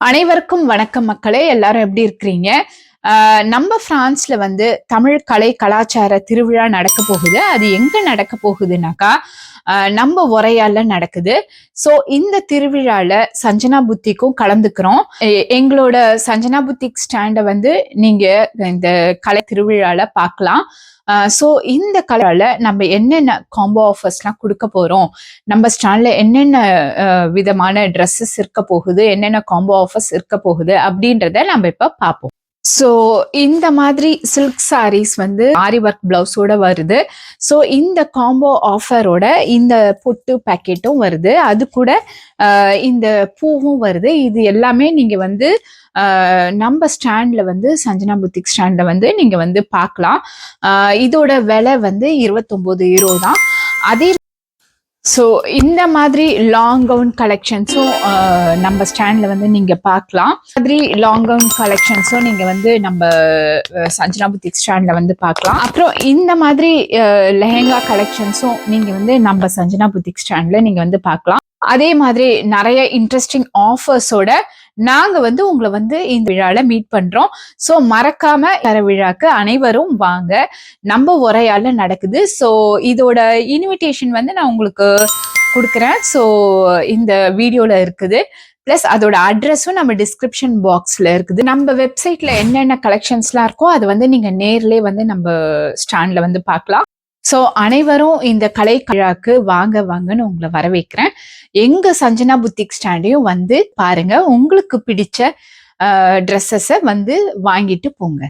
அனைவருக்கும் வணக்கம் மக்களே. எல்லாரும் எப்படி இருக்கிறீங்க? நம்ம பிரான்ஸ்ல வந்து தமிழ் கலை கலாச்சார திருவிழா நடக்க போகுது. அது எங்க நடக்க போகுதுனாக்கா நம்ம உரையால நடக்குது. சோ இந்த திருவிழால சஞ்சனா புத்திக்கும் கலந்துக்கிறோம். எங்களோட சஞ்சனா புத்திக் ஸ்டாண்ட வந்து நீங்க இந்த கலை திருவிழால பார்க்கலாம். ஸோ இந்த கலர்ல நம்ம என்னென்ன காம்போ ஆஃபர்ஸ்லாம் கொடுக்க போறோம், நம்ம ஸ்டாண்ட்ல என்னென்ன விதமான ட்ரெஸ்ஸஸ் இருக்க போகுது, என்னென்ன காம்போ ஆஃபர்ஸ் இருக்க போகுது அப்படின்றத நம்ம இப்ப பார்ப்போம். ஸோ இந்த மாதிரி சில்க் சாரீஸ் வந்து ஆரி ஒர்க் பிளவுஸோட வருது. ஸோ இந்த காம்போ ஆஃபரோட இந்த பொட்டு பேக்கெட்டும் வருது. அது கூட இந்த பூவும் வருது. இது எல்லாமே நீங்க வந்து நம்ம ஸ்டாண்ட்ல வந்து சஞ்சனா புத்திக் ஸ்டாண்ட்ல வந்து நீங்க வந்து பார்க்கலாம். இதோட விலை வந்து 29 தான். அதே ஸோ இந்த மாதிரி லாங் கவுன் கலெக்ஷன்ஸும் நம்ம ஸ்டாண்ட்ல வந்து நீங்க பார்க்கலாம். மாதிரி லாங் கவுன் கலெக்ஷன்ஸும் நீங்க வந்து நம்ம சஞ்சனா புத்திக் ஸ்டாண்ட்ல வந்து பார்க்கலாம். அப்புறம் இந்த மாதிரி லெஹெங்கா கலெக்ஷன்ஸும் நீங்க வந்து நம்ம சஞ்சனா புத்திக் ஸ்டாண்ட்ல நீங்க வந்து பார்க்கலாம். அதே மாதிரி நிறைய இன்ட்ரெஸ்டிங் ஆஃபர்ஸோட நாங்க வந்து உங்களை வந்து இந்த விழால மீட் பண்றோம். ஸோ மறக்காம தர விழாக்கு அனைவரும் வாங்க. நம்ம உரையால நடக்குது. ஸோ இதோட இன்விடேஷன் வந்து நான் உங்களுக்கு கொடுக்குறேன். ஸோ இந்த வீடியோல இருக்குது. பிளஸ் அதோட அட்ரஸும் நம்ம டிஸ்கிரிப்ஷன் பாக்ஸ்ல இருக்குது. நம்ம வெப்சைட்ல என்னென்ன கலெக்ஷன்ஸ்லாம் இருக்கோ அது வந்து நீங்க நேர்லயே வந்து நம்ம ஸ்டாண்ட்ல வந்து பார்க்கலாம். ஸோ அனைவரும் இந்த கலை விழாக்கு வாங்க வாங்கன்னு உங்களை வரவேற்கிறேன். எங்க சஞ்சனா புத்திக் ஸ்டாண்டையும் வந்து பாருங்க. உங்களுக்கு பிடிச்ச ட்ரெஸ்ஸஸை வந்து வாங்கிட்டு போங்க.